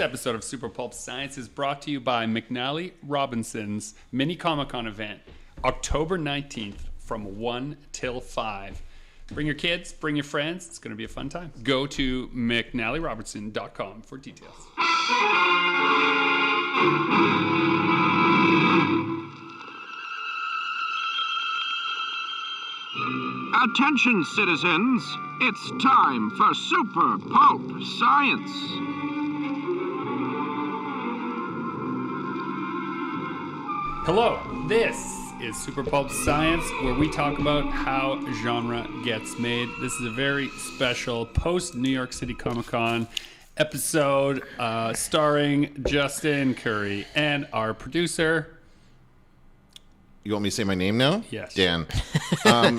This episode of Super Pulp Science is brought to you by McNally Robinson's Mini Comic-Con event, October 19th from 1 till 5. Bring your kids, bring your friends. It's going to be a fun time. Go to McNallyRobinson.com for details. Attention, citizens. It's time for Super Pulp Science. Hello, this is Super Pulp Science, where we talk about how genre gets made. This is a very special post-New York City Comic-Con episode starring Justin Curry and our producer... You want me to say my name now? Yes. Dan.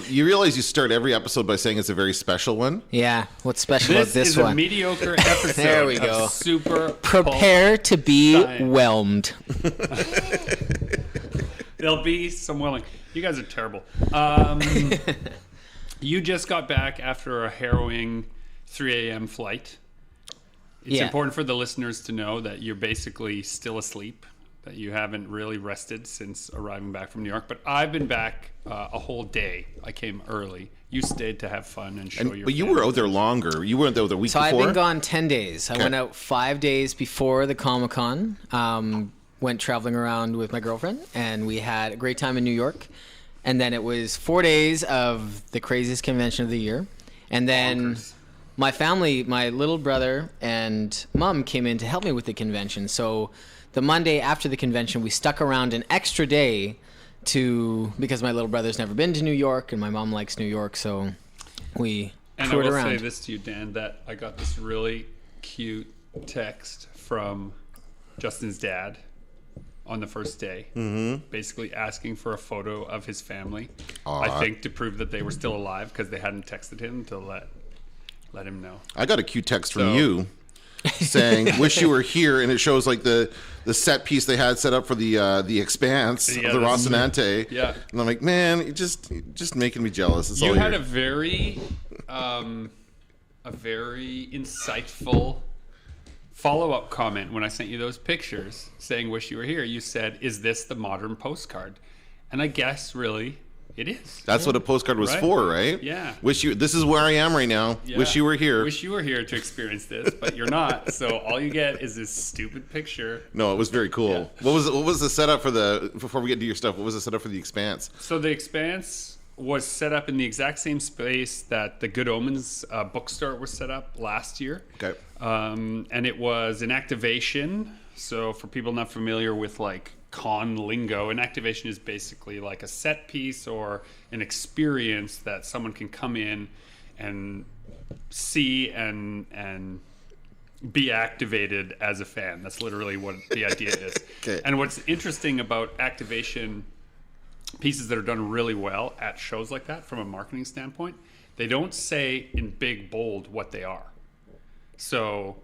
You realize you start every episode by saying it's a very special one? Yeah. What's special about this one? This is a mediocre episode. There we go. Super Prepare to be whelmed. There'll be some welling. You guys are terrible. You just got back after a harrowing 3 a.m. flight. It's important for the listeners to know that you're basically still asleep, that you haven't really rested since arriving back from New York. But I've been back a whole day. I came early. You stayed to have fun and show your But you were out there longer. You weren't there the week before? So I've been gone 10 days. I went out 5 days before the Comic-Con. Went traveling around with my girlfriend, and we had a great time in New York. And then it was 4 days of the craziest convention of the year. And then my family, my little brother and mom came in to help me with the convention. So the Monday after the convention, we stuck around an extra day because my little brother's never been to New York and my mom likes New York, so we toured around. And I will say this to you, Dan, that I got this really cute text from Justin's dad on the first day, basically asking for a photo of his family. I think to prove that they were still alive because they hadn't texted him to let him know. I got a cute text from you saying, "Wish you were here," and it shows like the set piece they had set up for the Expanse of the Rocinante. Yeah, and I'm like, man, you're just making me jealous. It's you all had here. a very insightful follow-up comment when I sent you those pictures saying, "Wish you were here." You said, "Is this the modern postcard?" And I guess really it is. That's what a postcard was for, right? Yeah. This is where I am right now. Yeah. Wish you were here. Wish you were here to experience this, but you're not. So all you get is this stupid picture. No, it was very cool. Yeah. What was the setup for before we get to your stuff, what was the setup for the Expanse? So the Expanse was set up in the exact same space that the Good Omens bookstore was set up last year. Okay. And it was an activation. So for people not familiar with like con lingo, an activation is basically like a set piece or an experience that someone can come in and see and be activated as a fan. That's literally what the idea is. Okay. And what's interesting about activation pieces that are done really well at shows like that from a marketing standpoint, they don't say in big bold what they are. So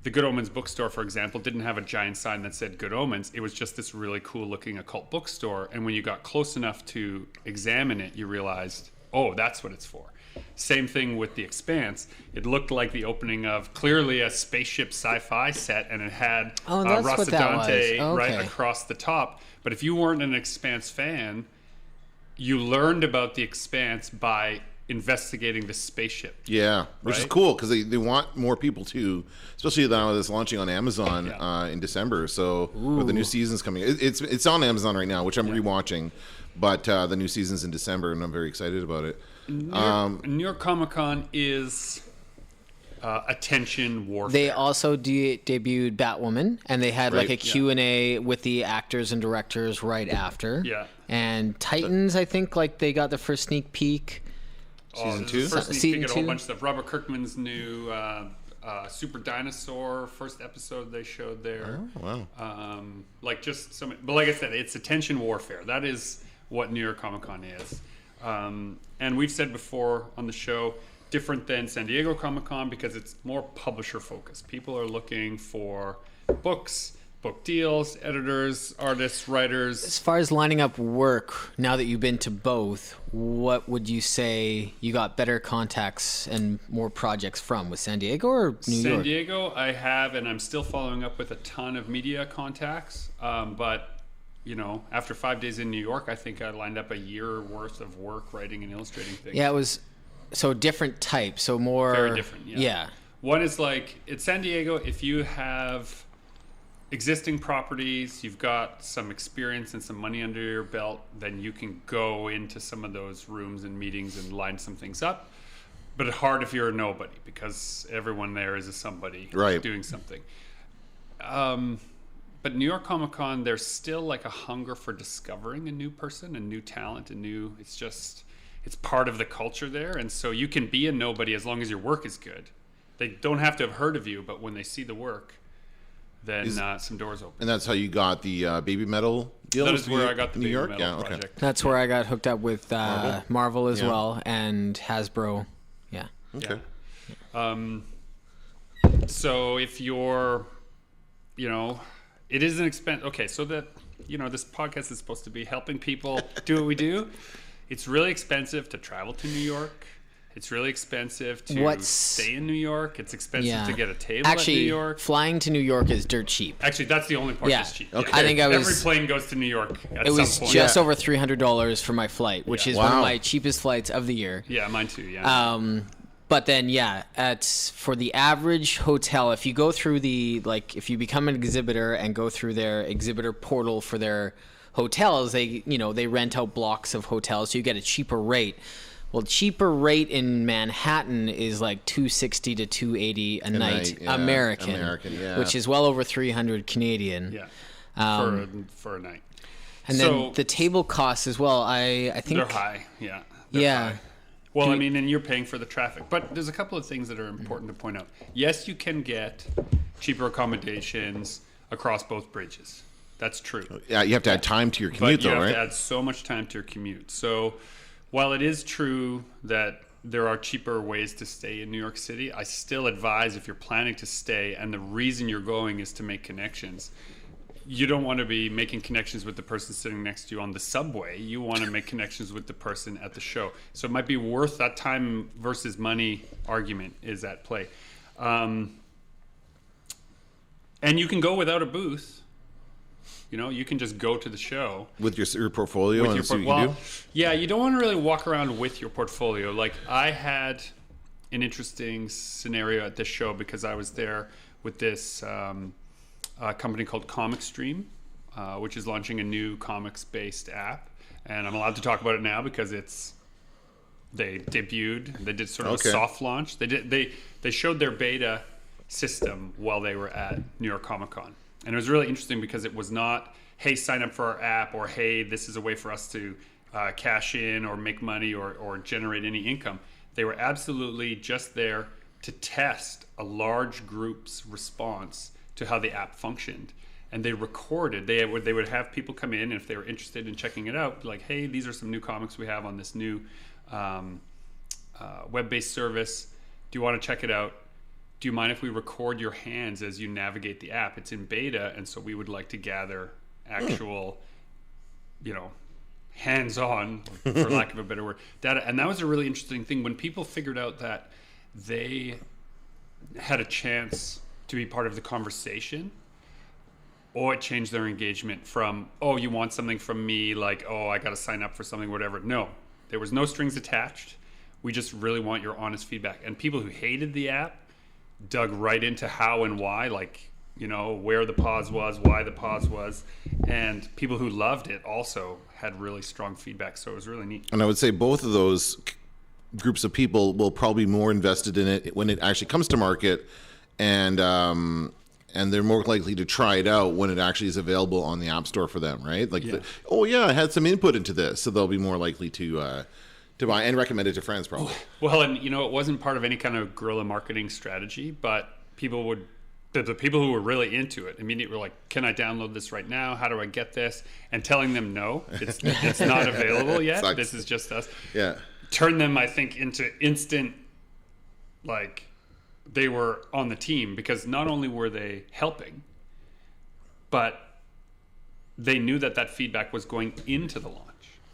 the Good Omens bookstore, for example, didn't have a giant sign that said Good Omens. It was just this really cool looking occult bookstore. And when you got close enough to examine it, you realized, oh, that's what it's for. Same thing with The Expanse. It looked like the opening of clearly a spaceship sci-fi set, and it had Rocinante right across the top. But if you weren't an Expanse fan, you learned about The Expanse by investigating the spaceship. Yeah, which is cool because they want more people to, especially now that it's launching on Amazon in December. So with the new season's coming, it's on Amazon right now, which I'm rewatching. But the new season's in December, and I'm very excited about it. New York Comic Con is attention warfare. They also debuted Batwoman, and they had like a Q&A with the actors and directors right after. Yeah. And Titans, I think, like they got the first sneak peek. Season 2? First sneak peek at a whole bunch of stuff. Robert Kirkman's new Super Dinosaur first episode they showed there. Oh, wow. Like just some, but like I said, it's attention warfare. That is what New York Comic Con is. And we've said before on the show, different than San Diego Comic Con because it's more publisher focused. People are looking for books book deals, editors, artists, writers. As far as lining up work, now that you've been to both, what would you say you got better contacts and more projects from? With San Diego or New York? San Diego, I have, and I'm still following up with a ton of media contacts. But, after 5 days in New York, I think I lined up a year worth of work writing and illustrating things. Yeah, it was so different types, so more... Very different, yeah. One is like, at San Diego, if you have existing properties, you've got some experience and some money under your belt, then you can go into some of those rooms and meetings and line some things up. But it's hard if you're a nobody, because everyone there is a somebody doing something. But New York Comic Con, there's still like a hunger for discovering a new person, a new talent, it's part of the culture there. And so you can be a nobody as long as your work is good. They don't have to have heard of you, but when they see the work, then some doors open. And that's how you got the Baby Metal deal? That is where I got the New Baby York? Metal project. That's where I got hooked up with Marvel as well, and Hasbro. Yeah. Okay. So if you're, it is an expense. Okay, so that, this podcast is supposed to be helping people do what we do. It's really expensive to travel to New York. It's really expensive to stay in New York. It's expensive to get a table at New York. Flying to New York is dirt cheap. Actually, that's the only part that's cheap. Okay. I think every plane goes to New York at some point. It was just over $300 for my flight, which is one of my cheapest flights of the year. Yeah, mine too, yeah. But then, for the average hotel, if you go through if you become an exhibitor and go through their exhibitor portal for their hotels, they rent out blocks of hotels, so you get a cheaper rate. Well, cheaper rate in Manhattan is like $260 to $280 a night, American, which is well over $300 Canadian. Yeah, for a night. And then the table costs as well. I think they're high. Yeah. High. Well, and you're paying for the traffic. But there's a couple of things that are important to point out. Yes, you can get cheaper accommodations across both bridges. That's true. Yeah, you have to add time to your commute, though, right? You have to add so much time to your commute. So while it is true that there are cheaper ways to stay in New York City, I still advise, if you're planning to stay and the reason you're going is to make connections, you don't want to be making connections with the person sitting next to you on the subway. You want to make connections with the person at the show. So it might be worth that time versus money argument is at play. And you can go without a booth. You can just go to the show with your portfolio and see what you do. Yeah, you don't want to really walk around with your portfolio. Like, I had an interesting scenario at this show because I was there with this company called Comic Stream, which is launching a new comics-based app, and I'm allowed to talk about it now because they debuted. They did sort of a soft launch. They showed their beta system while they were at New York Comic Con. And it was really interesting because it was not, hey, sign up for our app, or hey, this is a way for us to cash in or make money or generate any income. They were absolutely just there to test a large group's response to how the app functioned. And they recorded, they would have people come in, and if they were interested in checking it out, like, hey, these are some new comics we have on this new web-based service. Do you want to check it out? Do you mind if we record your hands as you navigate the app? It's in beta, and so we would like to gather actual, hands-on, for lack of a better word, data. And that was a really interesting thing. When people figured out that they had a chance to be part of the conversation, it changed their engagement from, you want something from me, like, I got to sign up for something, whatever. No, there was no strings attached. We just really want your honest feedback. And people who hated the app dug right into how and why, like, where the pause was, why the pause was. And people who loved it also had really strong feedback. So it was really neat. And I would say both of those groups of people will probably be more invested in it when it actually comes to market, and they're more likely to try it out when it actually is available on the App Store for them, right? Like, I had some input into this, so they'll be more likely to buy and recommend it to friends, probably. Well, and it wasn't part of any kind of guerrilla marketing strategy, but the people who were really into it immediately were like, can I download this right now? How do I get this? And telling them, no, it's not available yet. Sucks. This is just us. Yeah. Turn them, I think, into instant, like, they were on the team, because not only were they helping, but they knew that feedback was going into the launch.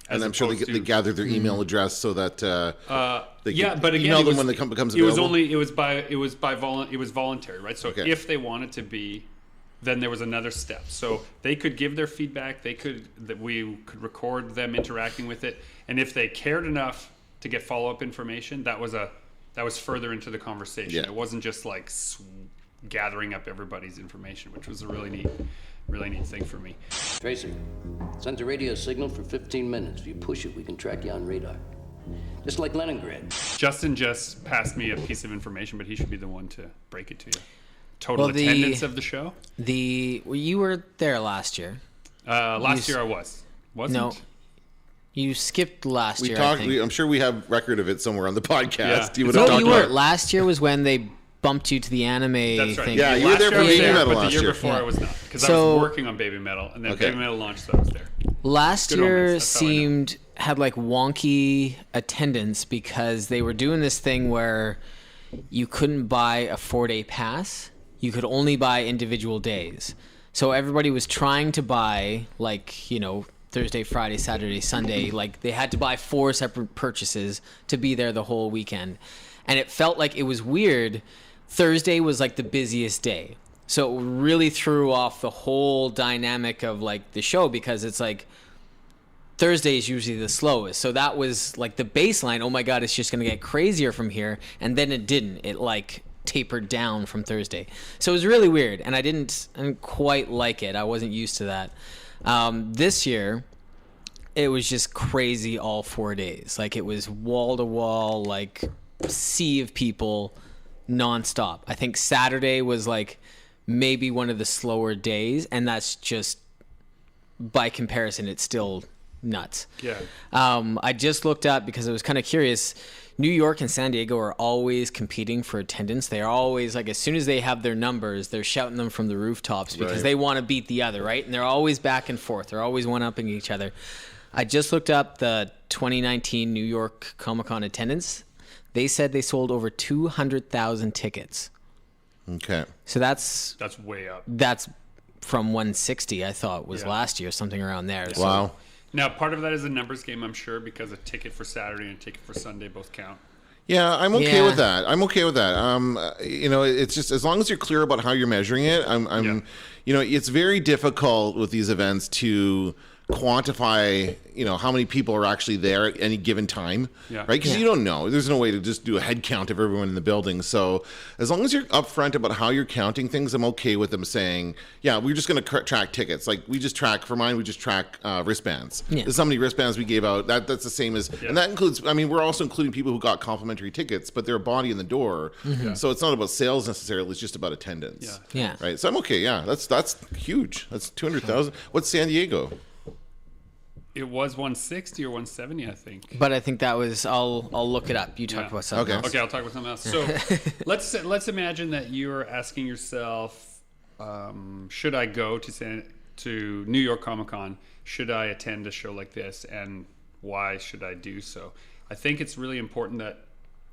And I'm sure they gathered their email address so that they could but again, email them when it becomes available. It was voluntary, right? So if they wanted to be, then there was another step. So they could give their feedback. We could record them interacting with it, and if they cared enough to get follow-up information, that was further into the conversation. Yeah. It wasn't just like gathering up everybody's information, which was a really neat thing for me. Tracy, sent a radio signal for 15 minutes. If you push it, we can track you on radar. Just like Leningrad. Justin just passed me a piece of information, but he should be the one to break it to you. Total attendance of the show? You were there last year. Last year I wasn't. No. You skipped last year. I'm sure we have record of it somewhere on the podcast. Yeah. You would have talked you about were. Last year was when they bumped you to the anime That's right. thing. Yeah, you were there for Baby Metal but last the year year. before I was not, because I was working on Baby Metal, and then Baby Metal launched, so I was there. Last Good year omens, that's how I know. had like wonky attendance because they were doing this thing where you couldn't buy a 4-day pass. You could only buy individual days. So everybody was trying to buy Thursday, Friday, Saturday, Sunday. Like they had to buy 4 separate purchases to be there the whole weekend. And it felt like it was weird. Thursday was like the busiest day. So it really threw off the whole dynamic of like the show, because it's like Thursday is usually the slowest. So that was like the baseline. Oh my God, it's just going to get crazier from here. And then it didn't. It like tapered down from Thursday. So it was really weird. And I didn't quite like it. I wasn't used to that. This year, it was just crazy all 4 days. Like it was wall to wall, like sea of people nonstop. I think Saturday was like maybe one of the slower days, and that's just by comparison, it's still nuts. Yeah. I just looked up because I was kind of curious. New York and San Diego are always competing for attendance. They are always like, as soon as they have their numbers, they're shouting them from the rooftops because they want to beat the other, right? And they're always back and forth. They're always one-upping each other. I just looked up the 2019 New York Comic-Con attendance. They said they sold over 200,000 tickets. Okay. So that's way up. That's from 160, I thought was last year, something around there. Yeah. So, Wow. Now, part of that is a numbers game, I'm sure, because a ticket for Saturday and a ticket for Sunday both count. Yeah, I'm okay with that. It's just as long as you're clear about how you're measuring it. It's very difficult with these events to quantify, how many people are actually there at any given time, right? Because you don't know. There's no way to just do a head count of everyone in the building. So as long as you're upfront about how you're counting things, I'm okay with them saying, we're just going to track tickets. Like we just track wristbands. Yeah. There's how many wristbands we gave out. That's the same as, and that includes, we're also including people who got complimentary tickets, but they're a body in the door. Mm-hmm. So it's not about sales necessarily. It's just about attendance. Yeah. Right. So I'm okay. Yeah. That's huge. That's 200,000. What's San Diego? It was 160 or 170, I think. But I think that was, I'll look it up. You talk about something else. Okay, I'll talk about something else. So let's imagine that you're asking yourself, should I go to New York Comic Con? Should I attend a show like this? And why should I do so? I think it's really important that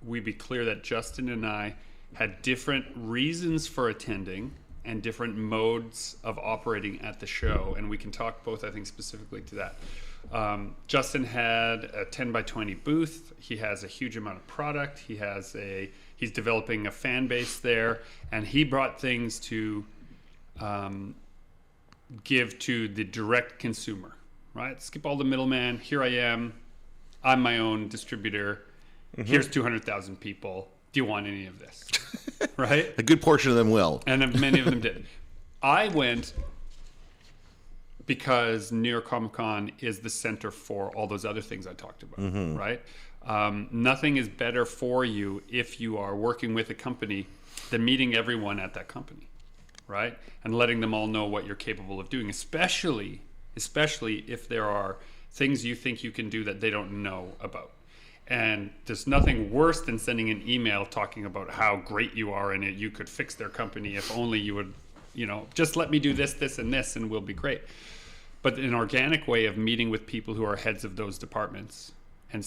we be clear that Justin and I had different reasons for attending and different modes of operating at the show. And we can talk both, I think, specifically to that. Justin had a 10 by 20 booth. He has a huge amount of product. He's developing a fan base there, and he brought things to give to the direct consumer, right? Skip all the middleman. Here I am. I'm my own distributor. Mm-hmm. Here's 200,000 people. Do you want any of this? Right? A good portion of them will. And then many of them did. I went because New York Comic Con is the center for all those other things I talked about, right? Nothing is better for you if you are working with a company than meeting everyone at that company, right? And letting them all know what you're capable of doing, especially if there are things you think you can do that they don't know about. And there's nothing worse than sending an email talking about how great you are and you could fix their company if only you would, just let me do this, this, and this, and we'll be great. But an organic way of meeting with people who are heads of those departments and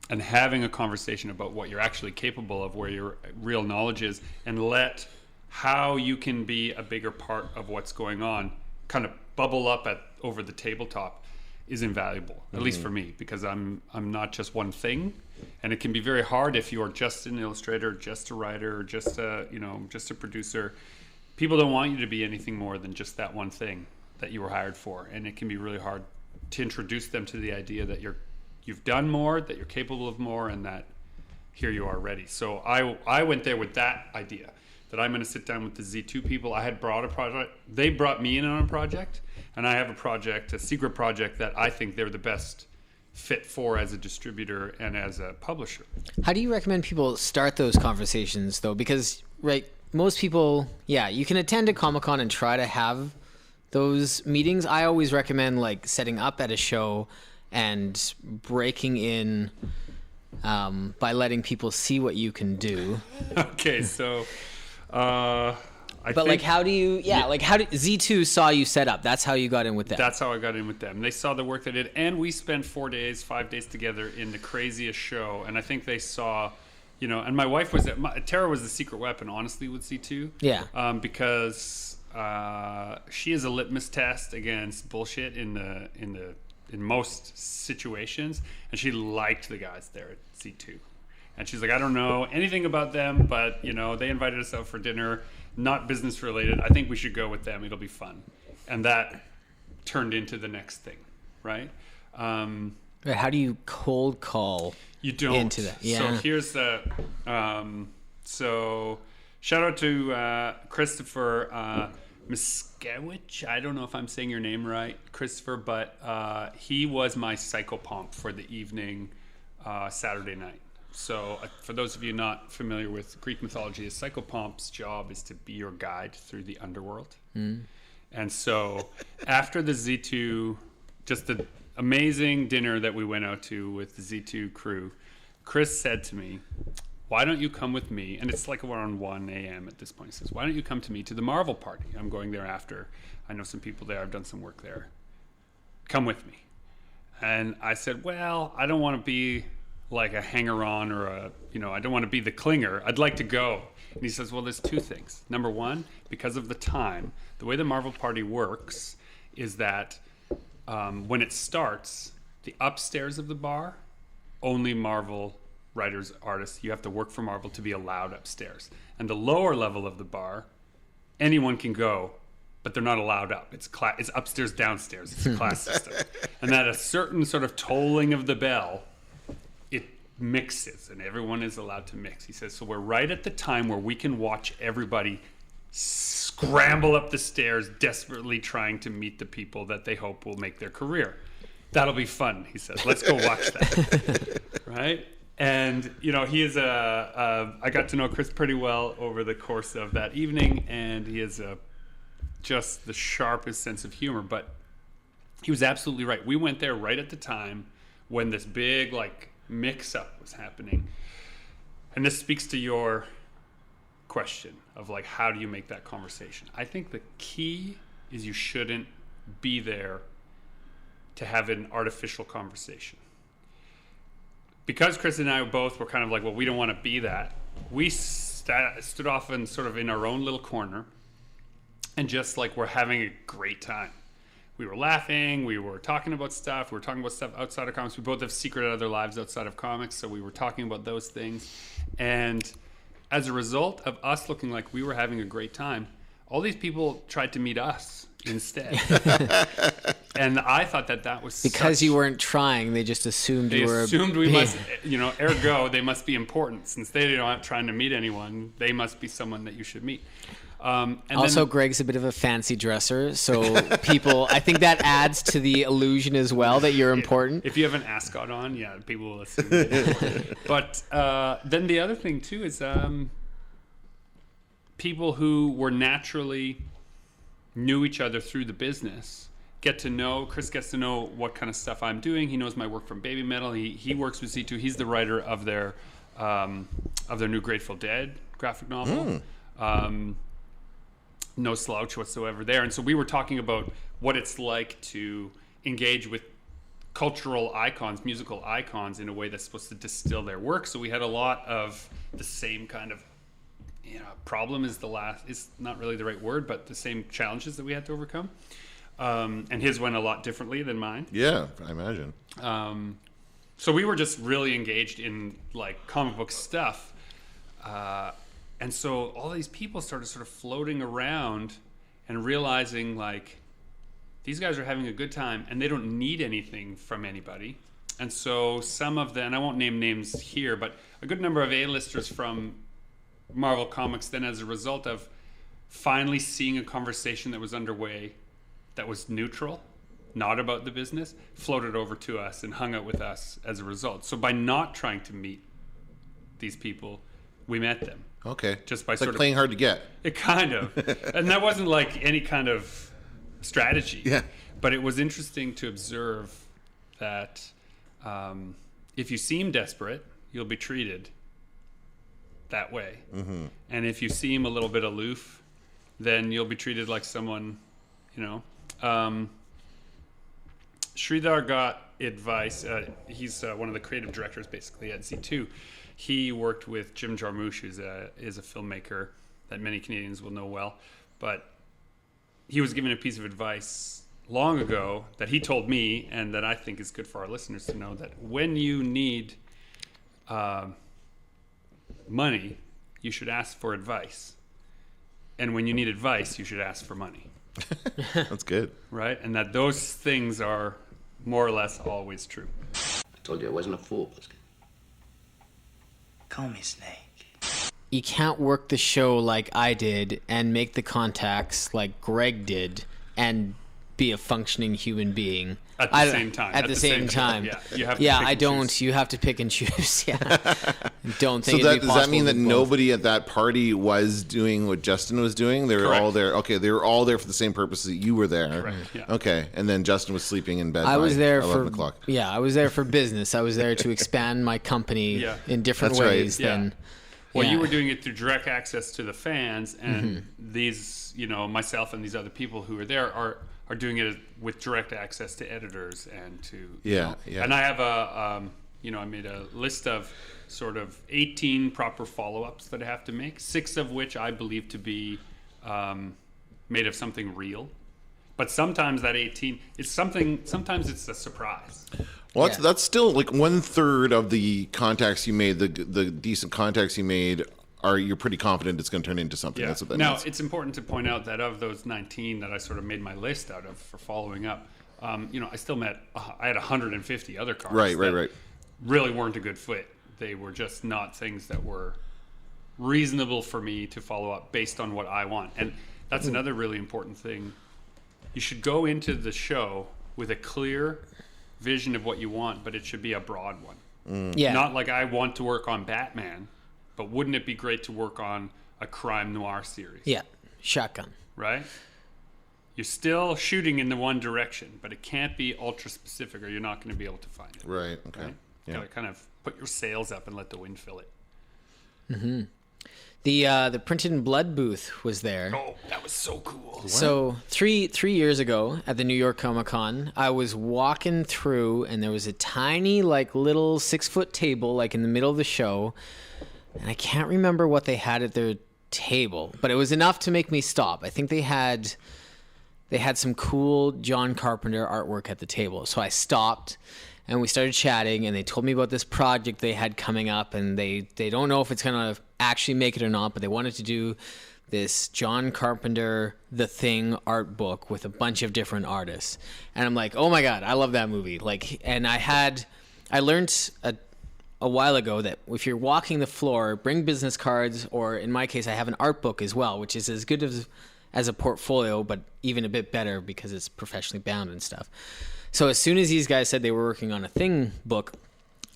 having a conversation about what you're actually capable of, where your real knowledge is, and let how you can be a bigger part of what's going on, kind of bubble up over the tabletop, is invaluable, at least for me, because I'm not just one thing, and it can be very hard if you're just an illustrator, just a writer, just a producer. People don't want you to be anything more than just that one thing that you were hired for, and it can be really hard to introduce them to the idea that you've done more, that you're capable of more, and that here you are ready. So I went there with that idea, that I'm going to sit down with the Z2 people. I had brought a project. They brought me in on a project, and I have a secret project that I think they're the best fit for as a distributor and as a publisher. How do you recommend people start those conversations, though? Because, right, most people, you can attend a Comic-Con and try to have those meetings. I always recommend, like, setting up at a show and breaking in by letting people see what you can do. Okay, so... how do you, Z2 saw you set up. That's how you got in with them. That's how I got in with them. They saw the work they did, and we spent 5 days together in the craziest show. And I think they saw, and my wife Tara was the secret weapon, honestly, with Z2. Yeah. Because she is a litmus test against bullshit in most situations, and she liked the guys there at Z2. And she's like, I don't know anything about them, but, they invited us out for dinner, not business related. I think we should go with them. It'll be fun. And that turned into the next thing, right? How do you cold call you don't. Into that? Yeah. So here's the... so shout out to Christopher Miskewicz. I don't know if I'm saying your name right, Christopher, but he was my psychopomp for the evening Saturday night. So for those of you not familiar with Greek mythology, a psychopomp's job is to be your guide through the underworld. And so after the Z2, just the amazing dinner that we went out to with the Z2 crew, Chris said to me, why don't you come with me? And it's like around 1 a.m. at this point. He says, why don't you come to me to the Marvel party? I'm going there after. I know some people there. I've done some work there. Come with me. And I said, well, I don't want to be like a hanger-on or I don't want to be the clinger. I'd like to go. And he says, well, there's two things. Number one, because of the time, the way the Marvel party works is that when it starts, the upstairs of the bar, only Marvel writers, artists, you have to work for Marvel to be allowed upstairs. And the lower level of the bar, anyone can go, but they're not allowed up. It's upstairs, downstairs. It's a class system. And at a certain sort of tolling of the bell, it mixes, and everyone is allowed to mix. He says, so we're right at the time where we can watch everybody scramble up the stairs, desperately trying to meet the people that they hope will make their career. That'll be fun, he says. Let's go watch that. Right? And, he is I got to know Chris pretty well over the course of that evening, and he is just the sharpest sense of humor. But he was absolutely right. We went there right at the time when this big, mix-up was happening. And this speaks to your question of, how do you make that conversation? I think the key is you shouldn't be there to have an artificial conversation. Because Chris and I both were kind of well, we don't want to be that. We stood off and sort of in our own little corner and just we're having a great time. We were laughing, we were talking about stuff, we were talking about stuff outside of comics. We both have secret other lives outside of comics, so we were talking about those things. And as a result of us looking like we were having a great time, all these people tried to meet us instead. And I thought that was because you weren't trying, they just assumed you were... They assumed we must, ergo, they must be important. Since they aren't trying to meet anyone, they must be someone that you should meet. And also, Greg's a bit of a fancy dresser, so people, I think that adds to the illusion as well that you're important. If you have an ascot on, people will assume that. But then the other thing too is people who were naturally knew each other through the business Chris gets to know what kind of stuff I'm doing. He knows my work from Baby Metal. He works with Z2. He's the writer of their new Grateful Dead graphic novel. No slouch whatsoever there. And so we were talking about what it's like to engage with cultural icons, musical icons, in a way that's supposed to distill their work. So we had a lot of the same kind of problem is not really the right word, but the same challenges that we had to overcome. And his went a lot differently than mine. Yeah, I imagine. So we were just really engaged in like comic book stuff. And so all these people started sort of floating around and realizing like these guys are having a good time and they don't need anything from anybody. And so some of them, and I won't name names here, but a good number of A-listers from Marvel Comics then, as a result of finally seeing a conversation that was underway that was neutral, not about the business, floated over to us and hung out with us as a result. So by not trying to meet these people, we met them. Okay. Just by it's sort like of playing hard to get. It kind of. And that wasn't like any kind of strategy. Yeah. But it was interesting to observe that if you seem desperate, you'll be treated that way. Mm-hmm. And if you seem a little bit aloof, then you'll be treated like someone, Sridhar got advice. He's one of the creative directors basically at Z2. He worked with Jim Jarmusch, who is a filmmaker that many Canadians will know well. But he was given a piece of advice long ago that he told me, and that I think is good for our listeners to know, that when you need money, you should ask for advice. And when you need advice, you should ask for money. That's good. Right? And that those things are more or less always true. I told you I wasn't a fool. Call me Snake. You can't work the show like I did and make the contacts like Greg did and be a functioning human being at the same time. At the same time. Yeah, you have to yeah, pick I and don't. choose. You have to pick and choose. Yeah. Don't think. So it'd be does that mean possible that to do both. nobody at that party was doing what Justin was doing? They were Correct. all there. Okay, they were all there for the same purpose that you were there. Correct, yeah. Okay, and then Justin was sleeping in bed. I by was there 11 for o'clock. Yeah, I was there for business. I was there to expand my company Yeah. in different That's right. ways Yeah. than. Well, yeah. you were doing it through direct access to the fans, and these, myself and these other people who are there are doing it with direct access to editors and to Yeah. And I have I made a list of sort of 18 proper follow-ups that I have to make, 6 of which I believe to be made of something real. But sometimes that 18 is something. Sometimes it's a surprise. Well, Yeah. that's still like 1/3 of the contacts you made. The decent contacts you made you're pretty confident it's going to turn into something. Yeah. That's what that Now, means. it's important to point out that of those 19 that I sort of made my list out of for following up, I still met. I had 150 other cards. Right. that really weren't a good fit. They were just not things that were reasonable for me to follow up based on what I want. And that's another really important thing. You should go into the show with a clear vision of what you want, but it should be a broad one. Yeah. Not like I want to work on Batman, but wouldn't it be great to work on a crime noir series? Yeah. Shotgun. Right? You're still shooting in the one direction, but it can't be ultra specific or you're not going to be able to find it. Right. Okay. Right? Yeah. Gotta kind of put your sails up and let the wind fill it. The Printed in Blood booth was there. Oh, that was so cool. So three years ago at the New York Comic Con, I was walking through and there was a tiny little 6-foot table like in the middle of the show, and I can't remember what they had at their table, but it was enough to make me stop. I think they had some cool John Carpenter artwork at the table, so I stopped. And we started chatting, and they told me about this project they had coming up, and they don't know if it's going to actually make it or not, but they wanted to do this John Carpenter The Thing art book with a bunch of different artists. And I'm like, oh my God, I love that movie. And I learned a while ago that if you're walking the floor, bring business cards, or in my case, I have an art book as well, which is as good as a portfolio, but even a bit better because it's professionally bound and stuff. So as soon as these guys said they were working on a Thing book,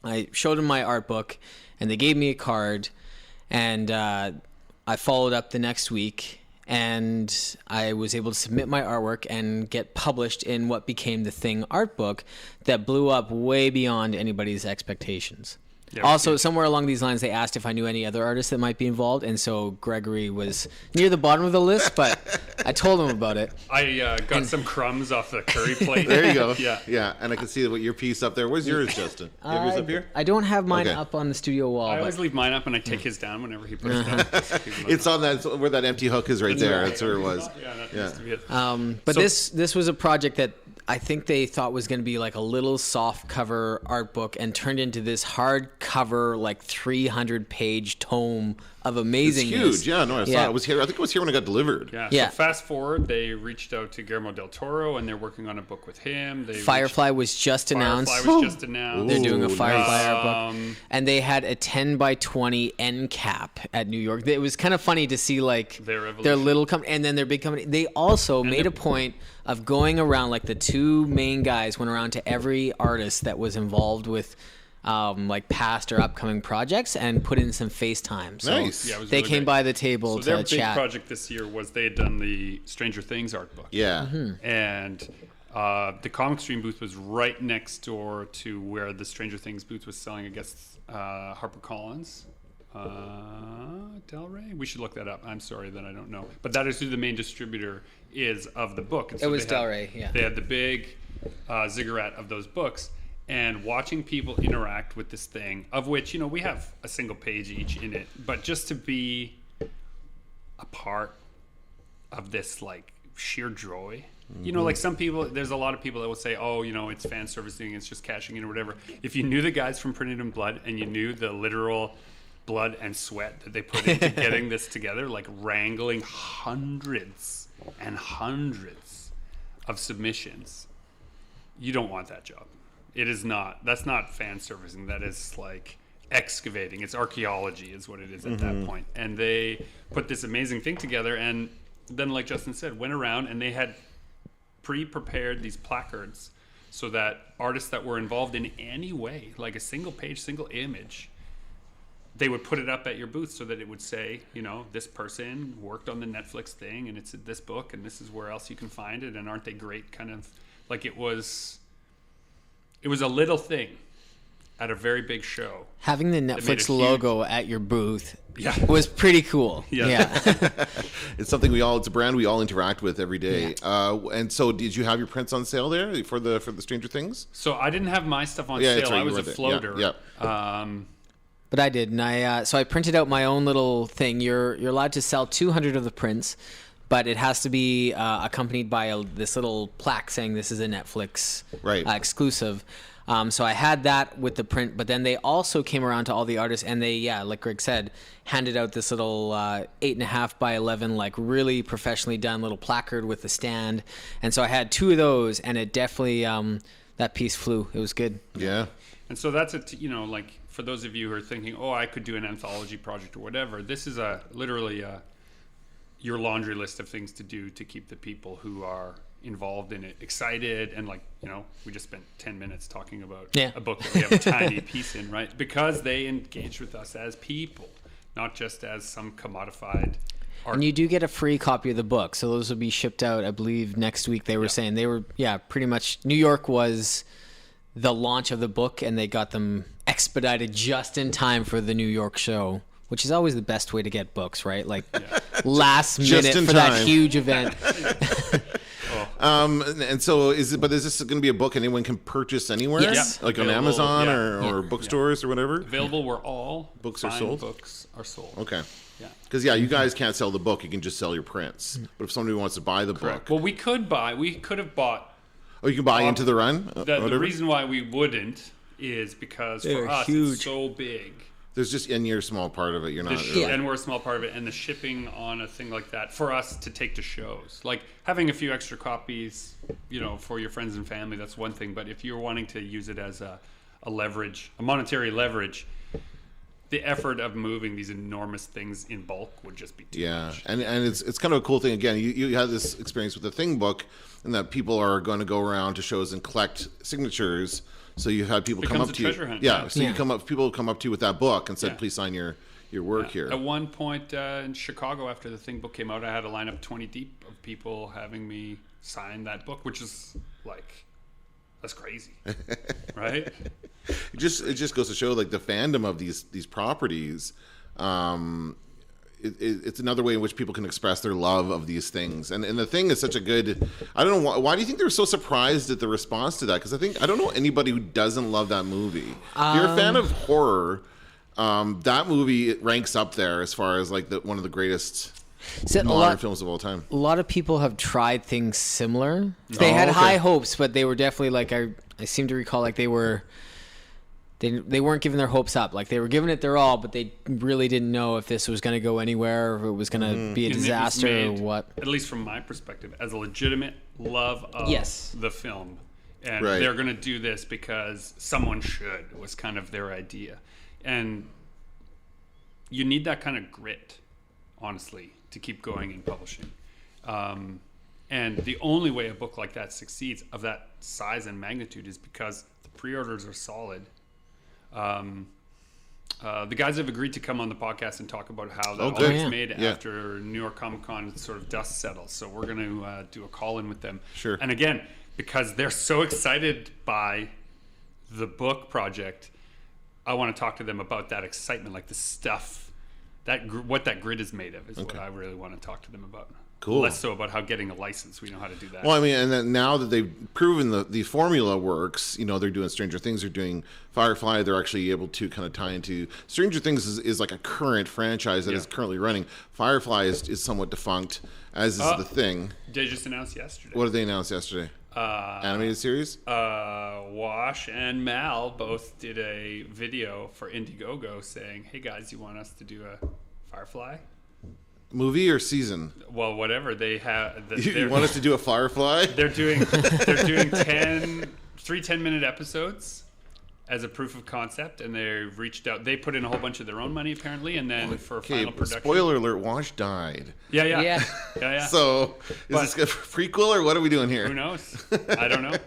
I showed them my art book, and they gave me a card, and I followed up the next week, and I was able to submit my artwork and get published in what became the Thing art book that blew up way beyond anybody's expectations. Yeah, Also, somewhere along these lines, they asked if I knew any other artists that might be involved, and so Gregory was near the bottom of the list, but I told him about it. I got some crumbs off the curry plate. There you go. Yeah. And I can see what your piece up there. Where's yours, Justin? You have yours up here? I don't have mine Okay. up on the studio wall. I but always leave mine up and I take his down whenever he puts it down. It's on that where that empty hook is right there. That's where it was. Yeah, that Yeah. needs to be it. But So- this was a project that I think they thought was going to be like a little soft cover art book and turned into this hardcover, like 300-page tome of It's amazingness. huge. Yeah, no, I saw it. It was here. I think it was here when it got delivered. Yeah. So fast forward, they reached out to Guillermo del Toro, and they're working on a book with him. Firefly was just announced. Firefly was just announced. They're doing a Ooh, Firefly nice. art book, and they had a 10 by 20 end cap at New York. It was kind of funny to see like Their evolution. their little company and then their big company. They also made a point of going around, like the two main guys went around to every artist that was involved with like past or upcoming projects and put in some FaceTime. So Nice. Yeah, it was they really came great. by the table So to their big chat. project this year was they had done the Stranger Things art book. Yeah. And the Comic Stream booth was right next door to where the Stranger Things booth was selling, I guess, HarperCollins. Del Rey? We should look that up. I'm sorry that I don't know. But that is who the main distributor is of the book. And It was they had- Del Rey, yeah. They had the big ziggurat of those books. And watching people interact with this thing, of which, we have a single page each in it. But just to be a part of this, like, sheer joy. Like some people, there's a lot of people that will say, oh, it's fan servicing, it's just cashing in or whatever. If you knew the guys from Printed in Blood and you knew the literal blood and sweat that they put into getting this together, like wrangling hundreds and hundreds of submissions, you don't want that job. It is not. That's not fan servicing. That is like excavating. It's archaeology is what it is at that point. And they put this amazing thing together. And then, like Justin said, went around and they had pre-prepared these placards so that artists that were involved in any way, like a single page, single image, they would put it up at your booth so that it would say, this person worked on the Netflix thing and it's this book and this is where else you can find it. And aren't they great? Kind of like it was a little thing at a very big show. Having the made Netflix it logo at your booth Yeah. was pretty cool. Yeah. It's something it's a brand we all interact with every day. And so did you have your prints on sale there for the Stranger Things? So I didn't have my stuff on Yeah, that's sale. right, I you was were a there. floater. Yeah. But I did, and I printed out my own little thing. You're allowed to sell 200 of the prints, but it has to be accompanied by this little plaque saying this is a Netflix exclusive. So I had that with the print, but then they also came around to all the artists, and they, like Greg said, handed out this little 8.5 by 11, like really professionally done little placard with the stand. And so I had 2 of those, and it definitely that piece flew. It was good. Yeah. And so that's like for those of you who are thinking, oh, I could do an anthology project or whatever. This is literally your laundry list of things to do to keep the people who are involved in it excited. And we just spent 10 minutes talking about a book that we have a tiny piece in, right? Because they engaged with us as people, not just as some commodified art. And you do get a free copy of the book. So those will be shipped out, I believe, next week. They were saying they were, pretty much. New York was the launch of the book, and they got them expedited just in time for the New York show, which is always the best way to get books, right? Like last minute in for time. that huge event. And so is this going to be a book anyone can purchase anywhere? Yes. Like on Available, Amazon yeah. or bookstores or whatever? Available where all Books are fine sold? books are sold. Okay. Yeah. Because you guys can't sell the book. You can just sell your prints. But if somebody wants to buy the book, Well, we could have bought. you can buy into the run. The reason why we wouldn't is because They're for us huge. it's so big. There's just you're a small part of it. You're not. And we're a small part of it, and the shipping on a thing like that for us to take to shows, like having a few extra copies, for your friends and family, that's one thing. But if you're wanting to use it as a leverage, a monetary leverage, the effort of moving these enormous things in bulk would just be too much. And it's kind of a cool thing. Again, you had this experience with the Thing book, and that people are going to go around to shows and collect signatures. So you had people come up to you. Treasure hunt, yeah. So people come up to you with that book and said, Yeah. "Please sign your work here." At one point in Chicago, after the Thing book came out, I had a lineup 20 deep of people having me sign that book, which is like, that's crazy, right? It just goes to show like the fandom of these properties it's another way in which people can express their love of these things. And the thing is such a good. I don't know why do you think they were so surprised at the response to that? Because I don't know anybody who doesn't love that movie. If you're a fan of horror, that movie ranks up there as far as like one of the greatest modern films of all time. A lot of people have tried things similar. They had high hopes, but they were definitely like I seem to recall like they weren't giving their hopes up. Like they were giving it their all, but they really didn't know if this was going to go anywhere, or if it was going to be a disaster or what. At least from my perspective, as a legitimate love of the film. And they're going to do this because someone should, was kind of their idea. And you need that kind of grit, honestly, to keep going in publishing. And the only way a book like that succeeds, of that size and magnitude, is because the pre-orders are solid. The guys have agreed to come on the podcast and talk about how that all gets made after New York Comic Con sort of dust settles. So we're going to do a call-in with them. Sure. And again, because they're so excited by the book project, I want to talk to them about that excitement, like the stuff, what that grid is made of is what I really want to talk to them about. Cool. Less so about how getting a license. We know how to do that. Well, I mean, and then now that they've proven the formula works, they're doing Stranger Things, they're doing Firefly, they're actually able to kind of tie into... Stranger Things is like a current franchise that is currently running. Firefly is somewhat defunct, as is The Thing. They just announced yesterday. What did they announce yesterday? Animated series? Wash and Mal both did a video for Indiegogo saying, hey guys, you want us to do a Firefly? Movie or season? Well, whatever they have. You want us to do a Firefly? They're doing 3 10-minute episodes as a proof of concept, and they've reached out. They put in a whole bunch of their own money apparently, and then for final production. Spoiler alert: Wash died. Yeah. So is this a prequel or what are we doing here? Who knows? I don't know.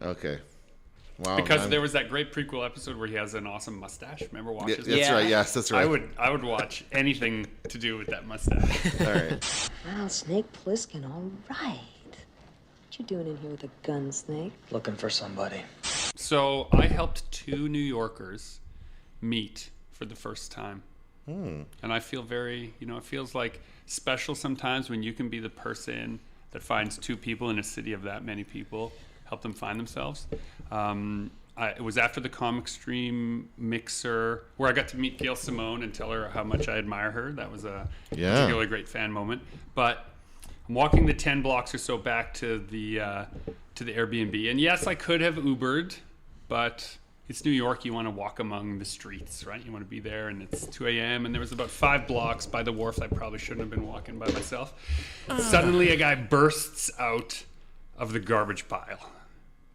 Okay. Wow. Because there was that great prequel episode where he has an awesome mustache. Remember Wash's mustache? That's right. Yes, that's right. I would watch anything to do with that mustache. All right. Wow, Snake Plissken, all right. What you doing in here with a gun, Snake? Looking for somebody. So I helped 2 New Yorkers meet for the first time. And I feel very, it feels like special sometimes when you can be the person that finds 2 people in a city of that many people, help them find themselves. It was after the Comic Stream Mixer where I got to meet Gail Simone and tell her how much I admire her. That was a particularly great fan moment. But I'm walking the 10 blocks or so back to the Airbnb. And yes, I could have Ubered, but it's New York. You want to walk among the streets, right? You want to be there, and it's 2 a.m. and there was about 5 blocks by the wharf. I probably shouldn't have been walking by myself. Suddenly a guy bursts out of the garbage pile.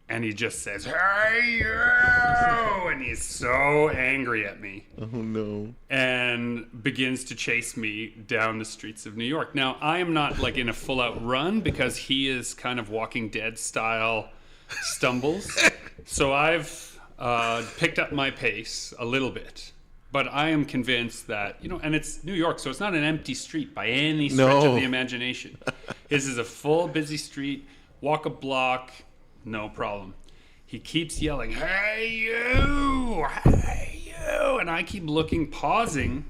And he just says, hey, you! And he's so angry at me. Oh, no. And begins to chase me down the streets of New York. Now, I am not like in a full-out run because he is kind of Walking Dead style stumbles. So I've picked up my pace a little bit. But I am convinced that, and it's New York, so it's not an empty street by any stretch of the imagination. This is a full, busy street. Walk a block. No problem. He keeps yelling, hey, you! Hey, you! And I keep pausing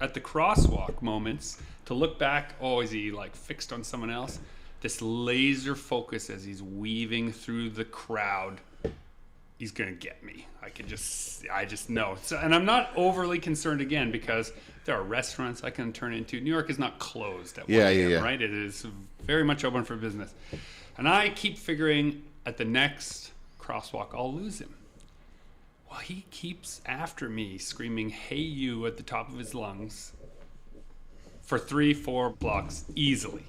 at the crosswalk moments to look back. Oh, is he like fixed on someone else? This laser focus as he's weaving through the crowd. He's going to get me. I just know. So, and I'm not overly concerned again because there are restaurants I can turn into. New York is not closed at 1 a.m., right? It is very much open for business. And I keep figuring at the next crosswalk, I'll lose him. Well, he keeps after me, screaming, hey, you, at the top of his lungs for 3-4 blocks easily.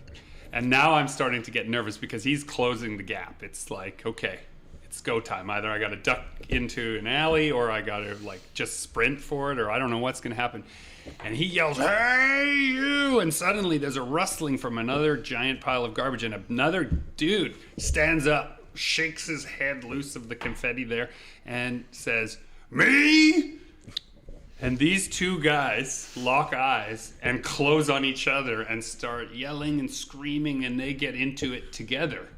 And now I'm starting to get nervous because he's closing the gap. It's like, okay, it's go time. Either I got to duck into an alley or I got to like just sprint for it, or I don't know what's going to happen. And he yells, hey, you! And suddenly there's a rustling from another giant pile of garbage, and another dude stands up, shakes his head loose of the confetti there, and says, me? And these 2 guys lock eyes and close on each other and start yelling and screaming, and they get into it together.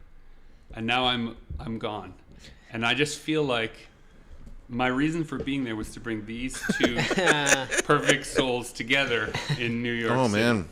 And now I'm gone. And I just feel like my reason for being there was to bring these two perfect souls together in New York City. Man.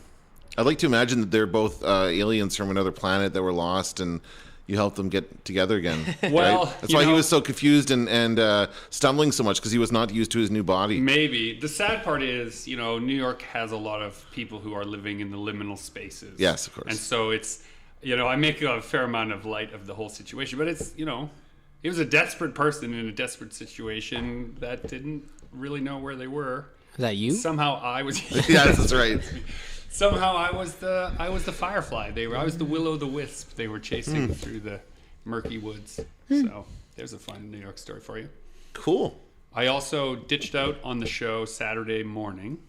I'd like to imagine that they're both aliens from another planet that were lost, and you helped them get together again. Well, right? That's why he was so confused and stumbling so much, because he was not used to his new body. Maybe. The sad part is, New York has a lot of people who are living in the liminal spaces. Yes, of course. And so it's, I make a fair amount of light of the whole situation, but it's, he was a desperate person in a desperate situation that didn't really know where they were. Is that you? Somehow I was. Yes, that's right. Somehow I was the firefly. I was the will-o'-the-wisp. They were chasing through the murky woods. So there's a fun New York story for you. Cool. I also ditched out on the show Saturday morning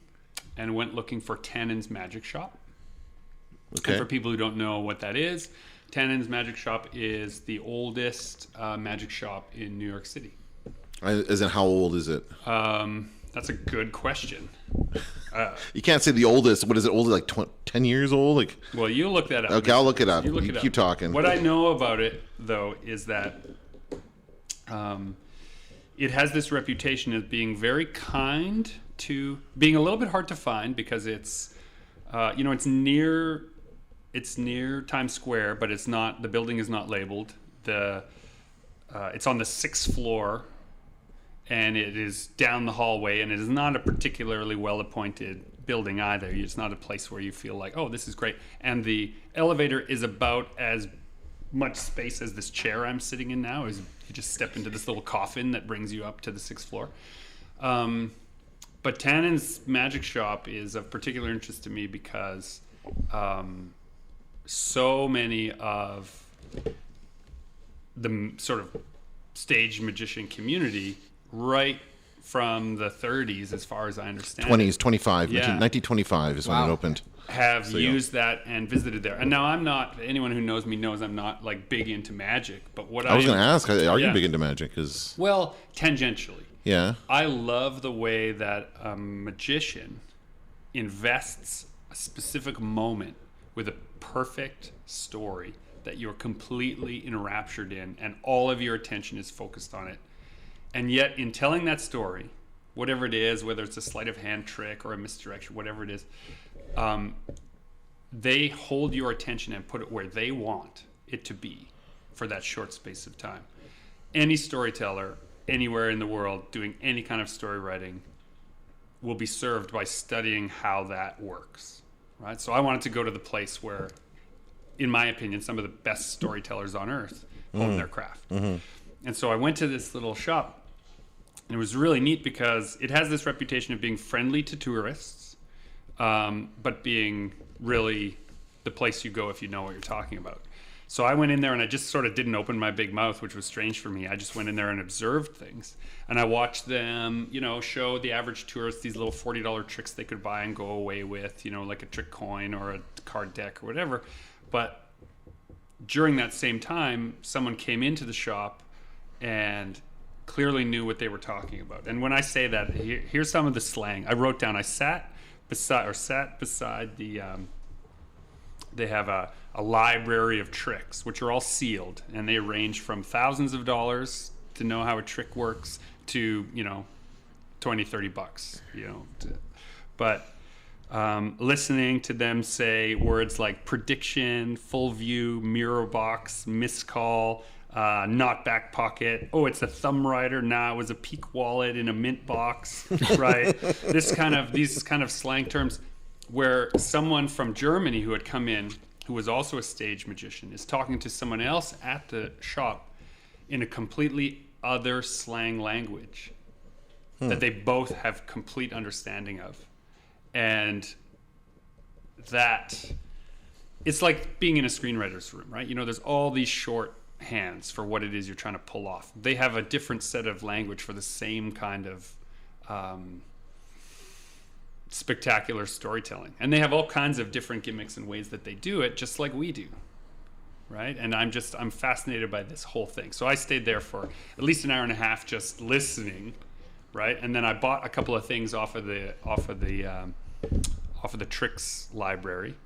and went looking for Tannen's Magic Shop. Okay. And for people who don't know what that is, Tannen's Magic Shop is the oldest magic shop in New York City. As in, how old is it? That's a good question. You can't say the oldest. What is it? Older, like 10 years old? Like. Well, you look that up. Okay, I'll look it up. You keep talking. What I know about it, though, is that it has this reputation of being very kind to being a little bit hard to find, because it's it's near Times Square, but it's not. The building is not labeled. It's on the 6th floor, and it is down the hallway, and it is not a particularly well-appointed building either. It's not a place where you feel like, oh, this is great. And the elevator is about as much space as this chair I'm sitting in now. Is you just step into this little coffin that brings you up to the 6th floor. But Tannen's Magic Shop is of particular interest to me because so many of the sort of stage magician community, right from the 30s, as far as I understand. 20s, 25. Yeah. 1925 is when it opened. Have used that and visited there. And now I'm not, anyone who knows me knows I'm not like big into magic, but what I was going to ask, are you big into magic? Well, tangentially. Yeah. I love the way that a magician invests a specific moment with a perfect story that you're completely enraptured in, and all of your attention is focused on it. And yet, in telling that story, whatever it is, whether it's a sleight of hand trick or a misdirection, whatever it is, they hold your attention and put it where they want it to be for that short space of time. Any storyteller anywhere in the world doing any kind of story writing will be served by studying how that works, right? So I wanted to go to the place where, in my opinion, some of the best storytellers on earth hone their craft. Mm-hmm. And so I went to this little shop, and it was really neat because it has this reputation of being friendly to tourists, but being really the place you go if you know what you're talking about. So I went in there and I just sort of didn't open my big mouth, which was strange for me. I just went in there and observed things. And I watched them, show the average tourist these little $40 tricks they could buy and go away with, like a trick coin or a card deck or whatever. But during that same time, someone came into the shop and clearly knew what they were talking about. And when I say that, here's some of the slang. I wrote down, I sat beside the, they have a library of tricks, which are all sealed, and they range from thousands of dollars to know how a trick works to, $20-$30, but listening to them say words like prediction, full view, mirror box, missed call, not back pocket. Oh, it's a thumb rider. Nah, it was a peak wallet in a mint box, right? These kind of slang terms where someone from Germany who had come in, who was also a stage magician, is talking to someone else at the shop in a completely other slang language that they both have complete understanding of. And that, it's like being in a screenwriter's room, right? There's all these short hands for what it is you're trying to pull off. They have a different set of language for the same kind of spectacular storytelling, and they have all kinds of different gimmicks and ways that they do it, just like we do, right? And I'm fascinated by this whole thing. So I stayed there for at least an hour and a half just listening, right? And then I bought a couple of things off of the tricks library,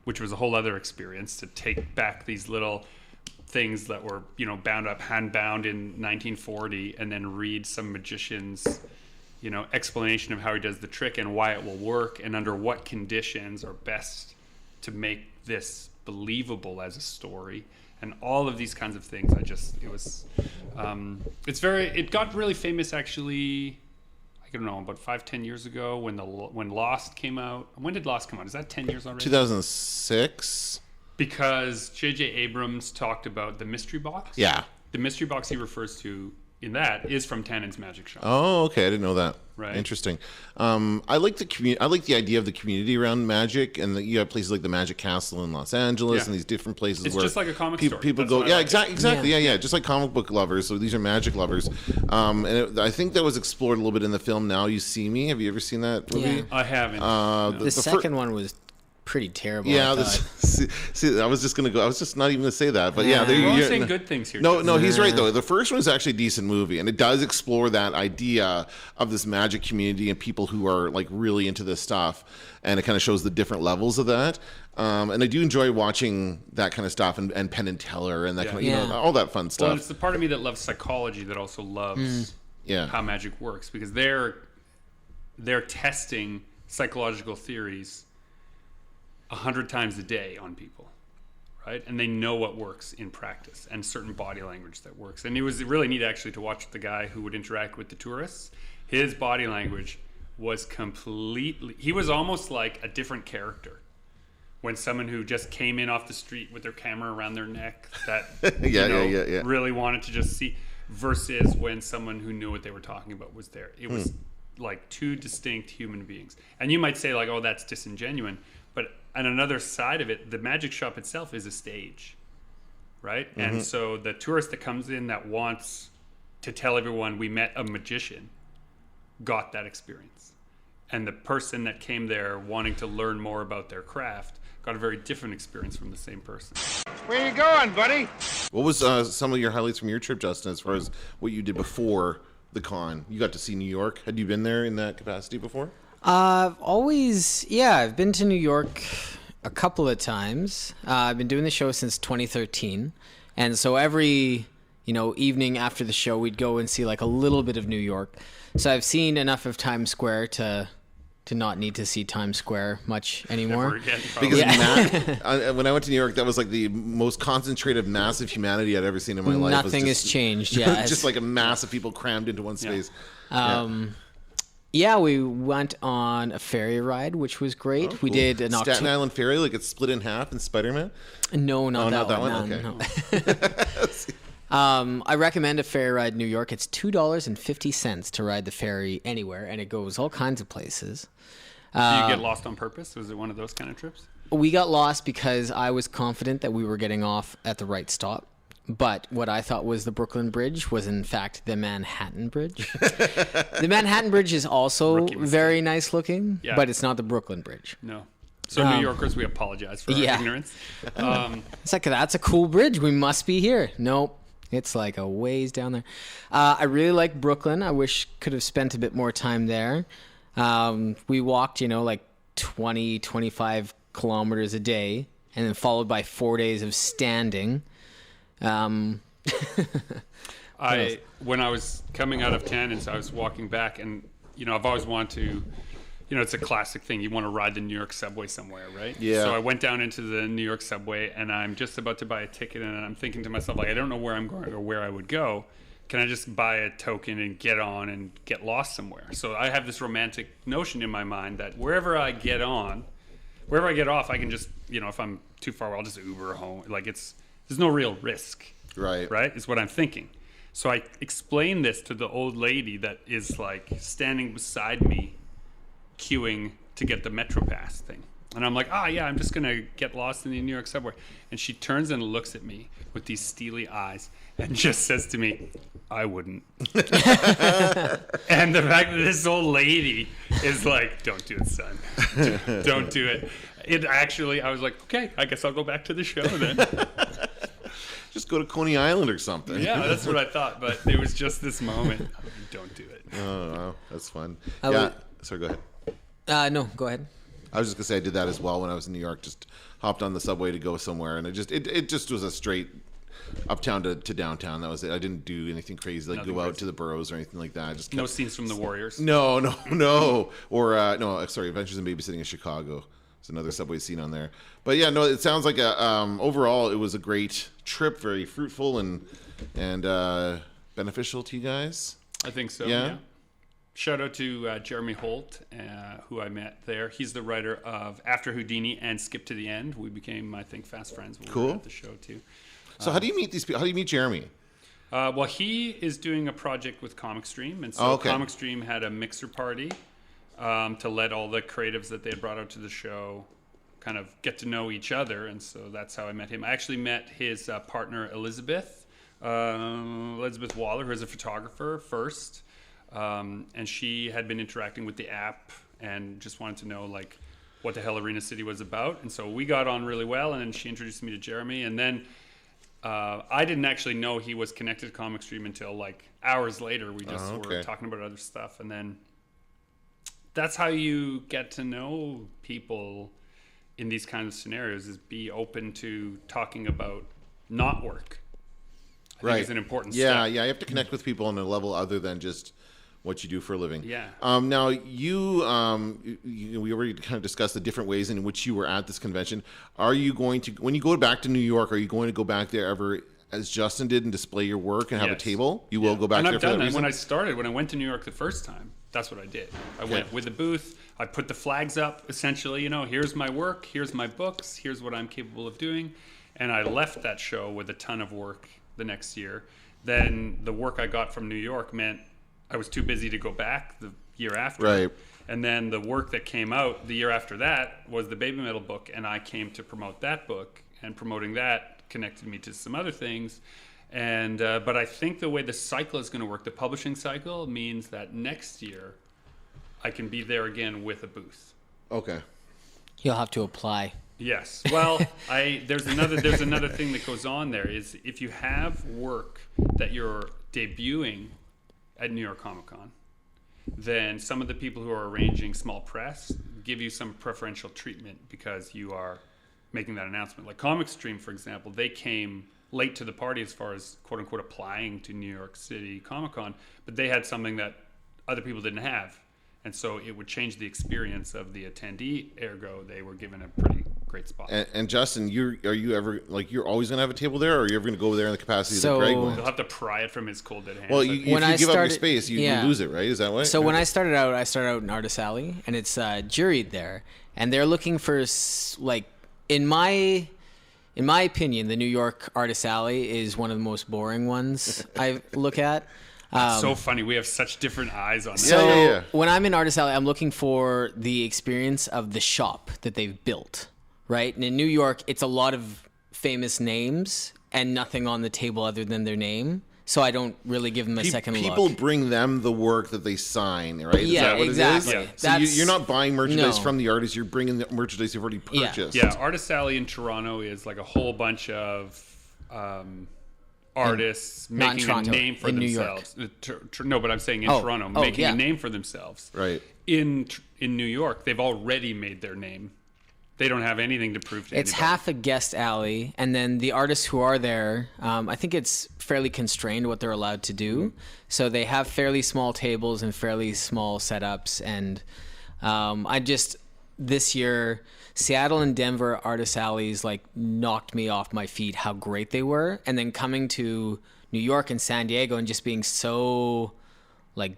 which was a whole other experience, to take back these little things that were, hand bound in 1940, and then read some magician's, explanation of how he does the trick and why it will work and under what conditions are best to make this believable as a story, and all of these kinds of things. It got really famous actually. I don't know, about 5-10 years ago when Lost came out. When did Lost come out? Is that 10 years already? 2006. Because J.J. Abrams talked about the mystery box. Yeah. The mystery box he refers to in that is from Tannen's Magic Shop. Oh, okay. I didn't know that. Right. Interesting. I like the I like the idea of the community around magic, and you have places like the Magic Castle in Los Angeles, and these different places it's where just like a comic story. People That's go, yeah, exactly, yeah, just like comic book lovers. So these are magic lovers, I think that was explored a little bit in the film Now You See Me. Have you ever seen that movie? Yeah. I haven't. The second one was pretty terrible. Yeah, see, I was just not even going to say that, but yeah, We're all saying good things here. No, he's right though. The first one is actually a decent movie, and it does explore that idea of this magic community and people who are like really into this stuff, and it kind of shows the different levels of that. And I do enjoy watching that kind of stuff, and Penn and Teller and that kind of, all that fun stuff. Well, it's the part of me that loves psychology that also loves how magic works, because they're testing psychological theories 100 times a day on people, right? And they know what works in practice and certain body language that works. And it was really neat actually to watch the guy who would interact with the tourists. His body language was he was almost like a different character. When someone who just came in off the street with their camera around their neck that really wanted to just see, versus when someone who knew what they were talking about was there. It was like two distinct human beings. And you might say like, oh, that's disingenuous. But on another side of it, the magic shop itself is a stage, right? Mm-hmm. And so the tourist that comes in that wants to tell everyone we met a magician got that experience. And the person that came there wanting to learn more about their craft got a very different experience from the same person. Where you going, buddy? What was some of your highlights from your trip, Justin, as far as what you did before the con? You got to see New York. Had you been there in that capacity before? I've been to New York a couple of times. I've been doing the show since 2013. And so every, evening after the show, we'd go and see like a little bit of New York. So I've seen enough of Times Square to not need to see Times Square much anymore. Again, because when I went to New York, that was like the most concentrated mass of humanity I'd ever seen in my life. Nothing has changed. Yeah, just like a mass of people crammed into one space. Yeah, we went on a ferry ride, which was great. Oh, cool. We did an Staten Island ferry, like it's split in half in Spider-Man? No, not that one. Okay. No. I recommend a ferry ride in New York. It's $2.50 to ride the ferry anywhere, and it goes all kinds of places. Do you get lost on purpose? Was it one of those kind of trips? We got lost because I was confident that we were getting off at the right stop. But what I thought was the Brooklyn Bridge was, in fact, the Manhattan Bridge. The Manhattan Bridge is also very nice looking, but it's not the Brooklyn Bridge. No. So New Yorkers, we apologize for our ignorance. It's like, that's a cool bridge. We must be here. Nope. It's like a ways down there. I really like Brooklyn. I wish could have spent a bit more time there. We walked, like 20, 25 kilometers a day, and then followed by 4 days of standing. When I was coming out of Tannen's, I was walking back, and I've always wanted to, it's a classic thing. You want to ride the New York subway somewhere, right? Yeah. So I went down into the New York subway, and I'm just about to buy a ticket, and I'm thinking to myself, like, I don't know where I'm going or where I would go. Can I just buy a token and get on and get lost somewhere? So I have this romantic notion in my mind that wherever I get off, I can just, if I'm too far away, I'll just Uber home. Like there's no real risk. Right? Is what I'm thinking. So I explained this to the old lady that is like standing beside me, queuing to get the Metro Pass thing. And I'm like, I'm just going to get lost in the New York subway. And she turns and looks at me with these steely eyes and just says to me, I wouldn't. And the fact that this old lady is like, don't do it, son. Don't do it. I was like, okay, I guess I'll go back to the show then. Just go to Coney Island or something. Yeah, that's what I thought. But it was just this moment. Don't do it. Oh, wow. That's fun. Sorry, go ahead. No, go ahead. I was just going to say I did that as well when I was in New York. Just hopped on the subway to go somewhere. And it just was a straight uptown to downtown. That was it. I didn't do anything crazy, like Nothing go out crazy. to the boroughs or anything like that. I just No kept, scenes from the Warriors. no. Or no, sorry, Adventures in Babysitting in Chicago. There's another subway scene on there. But yeah, no, it sounds like overall it was a great trip, very fruitful and beneficial to you guys. I think so. Yeah. Yeah. Shout out to Jeremy Holt, who I met there. He's the writer of After Houdini and Skip to the End. We became, I think, fast friends when we Cool. were at the show too. So how do you meet these people? How do you meet Jeremy? Well, he is doing a project with Comic Stream, and so Oh, okay. Comic Stream had a mixer party to let all the creatives that they had brought out to the show kind of get to know each other, and so that's how I met him. I actually met his partner Elizabeth Waller, who is a photographer first, and she had been interacting with the app and just wanted to know like what the hell Arena City was about, and so we got on really well, and then she introduced me to Jeremy, and then I didn't actually know he was connected to Comic Stream until like hours later. We just were talking about other stuff, and then that's how you get to know people in these kinds of scenarios, is be open to talking about not work. I think is an important step. Yeah, you have to connect with people on a level other than just what you do for a living. Yeah. Now we already kind of discussed the different ways in which you were at this convention. Are you going to, when you go back to New York, are you going to go back there ever, as Justin did, and display your work and have a Yes. table? You will go back and there I've for done that that. reason? When I went to New York the first time, that's what I did. I went with the booth. I put the flags up, essentially, here's my work, here's my books, here's what I'm capable of doing. And I left that show with a ton of work the next year. Then the work I got from New York meant I was too busy to go back the year after. Right. And then the work that came out the year after that was the Baby Metal book, and I came to promote that book, and promoting that connected me to some other things. And but I think the way the cycle is going to work, the publishing cycle, means that next year I can be there again with a booth. Okay. You'll have to apply. Yes. Well, there's another thing that goes on there is if you have work that you're debuting at New York Comic Con, then some of the people who are arranging small press give you some preferential treatment because you are making that announcement. Like Comic Stream, for example, they came late to the party as far as quote unquote applying to New York City Comic Con, but they had something that other people didn't have. And so it would change the experience of the attendee, ergo they were given a pretty great spot. And Justin, are you ever, like, you're always going to have a table there, or are you ever going to go there in the capacity So- that Greg went? He'll have to pry it from his cold dead hands. Well, I think. if you give up your started- space, you lose it, right? Is that what? So when I started out in Artist Alley, and it's juried there, and they're looking for like, in my opinion, the New York Artist Alley is one of the most boring ones I look at. It's so funny. We have such different eyes on that. So Yeah. when I'm in Artist Alley, I'm looking for the experience of the shop that they've built, right? And in New York, it's a lot of famous names and nothing on the table other than their name. So I don't really give them a second People look. bring them the work that they sign, right? Is Yeah, that what exactly. it is? Yeah. So That's- you're not buying merchandise no. from the artist. You're bringing the merchandise you've already Yeah. purchased. Yeah, Artist Alley in Toronto is like a whole bunch of artists Not in making a Toronto, name for in New York. themselves. No, but I'm saying in Oh, Toronto, oh, making yeah. a name for themselves. Right. In New York, they've already made their name. They don't have anything to prove to It's anybody. half a guest alley, and then the artists who are there, I think it's fairly constrained what they're allowed to do. So they have fairly small tables and fairly small setups. And this year, Seattle and Denver Artist Alleys like knocked me off my feet how great they were. And then coming to New York and San Diego and just being so like,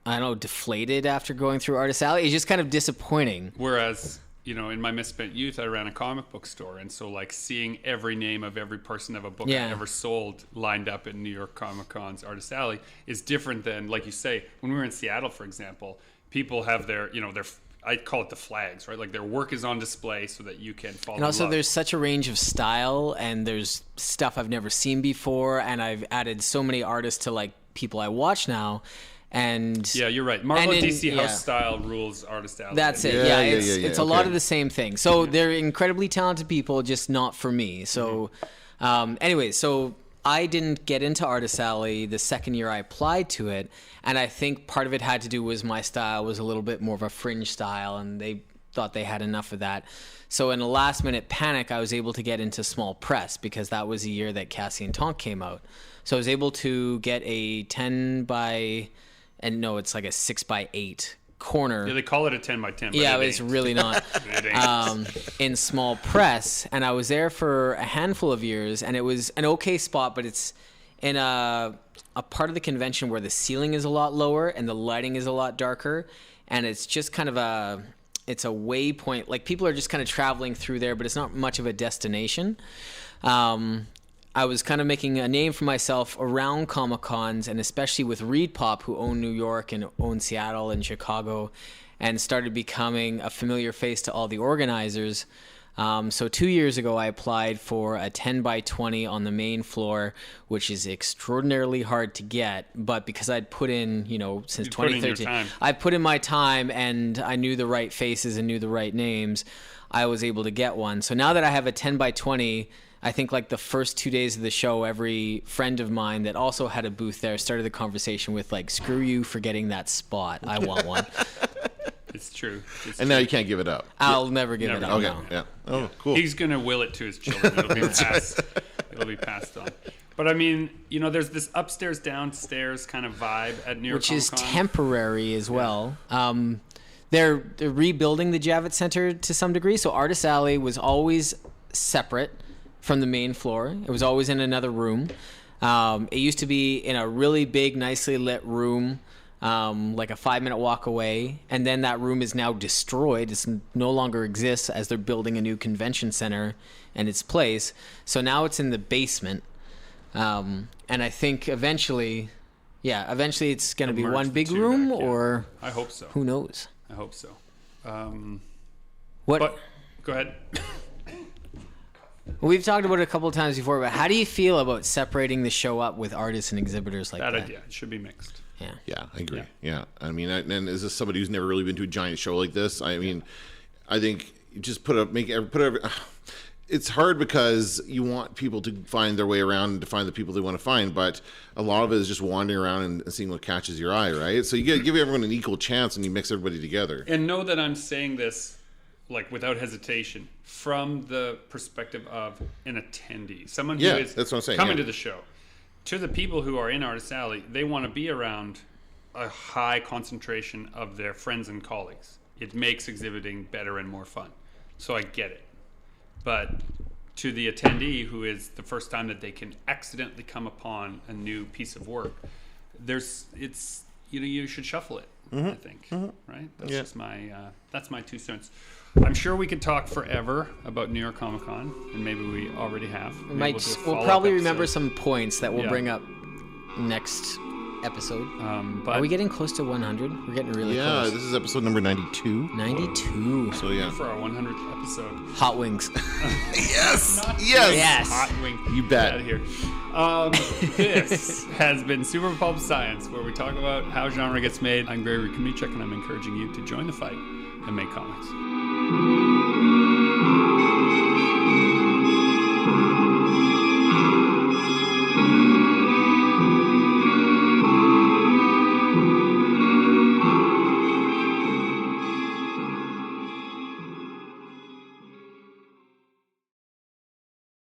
I don't know, deflated after going through Artist Alley is just kind of disappointing. Whereas, in my misspent youth, I ran a comic book store. And so, like, seeing every name of every person of a book Yeah. I ever sold lined up in New York Comic Con's Artist Alley is different than, like you say, when we were in Seattle, for example, people have their, I call it the flags, right? Like, their work is on display so that you can follow And also, along. there's such a range of style, and there's stuff I've never seen before, and I've added so many artists to like people I watch now, and Yeah, you're right. Marvel and and in- DC yeah. House style rules Artist Alley. that's it. Yeah, Yeah, yeah, it's yeah, yeah, it's a lot okay. of the same thing. So they're incredibly talented people, just not for me. So, anyway, so I didn't get into Artist Alley the second year I applied to it, and I think part of it had to do with my style was a little bit more of a fringe style, and they thought they had enough of that. So in a last-minute panic, I was able to get into small press because that was the year that Cassie and Tonk came out. So I was able to get a 10 by, and no, it's like a 6 by 8 corner. Yeah, they call it a 10 by 10. But Yeah, it it's ain't. really not. It ain't. In small press, and I was there for a handful of years, and it was an okay spot, but it's in a part of the convention where the ceiling is a lot lower and the lighting is a lot darker, and it's just kind of it's a waypoint. Like, people are just kind of traveling through there, but it's not much of a destination. I was kind of making a name for myself around Comic-Cons, and especially with Reed Pop, who owned New York and owned Seattle and Chicago, and started becoming a familiar face to all the organizers. So 2 years ago, I applied for a 10 by 20 on the main floor, which is extraordinarily hard to get. But because I'd put in, since 2013, I put in my time, and I knew the right faces and knew the right names, I was able to get one. So now that I have a 10 by 20, I think like the first 2 days of the show, every friend of mine that also had a booth there started the conversation with like, "Screw you for getting that spot. I want one." It's true. And now you can't give it up. I'll never give it up. Okay. No. Yeah. Oh, cool. He's going to will it to his children. It'll be passed. It'll be passed on. But I mean, there's this upstairs, downstairs kind of vibe at New York Which is Comic-Con. temporary as well. They're rebuilding the Javits Center to some degree. So Artist Alley was always separate from the main floor. It was always in another room. It used to be in a really big, nicely lit room, like a 5-minute walk away. And then that room is now destroyed. It no longer exists as they're building a new convention center in its place. So now it's in the basement. And I think eventually it's going to be Merge one the big two room, back, yeah. or I hope so. who knows? I hope so. What? But go ahead. We've talked about it a couple of times before, but how do you feel about separating the show up with artists and exhibitors like that? That idea. It should be mixed. Yeah. Yeah, I agree. Yeah. I mean, and is this somebody who's never really been to a giant show like this? I mean, I think you just it's hard because you want people to find their way around and to find the people they want to find, but a lot of it is just wandering around and seeing what catches your eye, right? So you give everyone an equal chance and you mix everybody together. And know that I'm saying this like without hesitation from the perspective of an attendee, someone who is that's what I'm saying, coming to the show. To the people who are in Artist Alley, they want to be around a high concentration of their friends and colleagues. It makes exhibiting better and more fun. So I get it. But to the attendee who is the first time that they can accidentally come upon a new piece of work, you should shuffle it. I think, right? That's just my 2 cents. I'm sure we could talk forever about New York Comic Con, and maybe we already have. We'll probably remember some points that we'll bring up next episode. But are we getting close to 100? We're getting really close. Yeah, this is episode number 92. 92. So yeah. for our 100th episode. Hot wings. Yes. Hot wing. You bet. Out of here. This has been Super Pulp Science, where we talk about how genre gets made. I'm Gregory Kamichek, and I'm encouraging you to join the fight and make comics.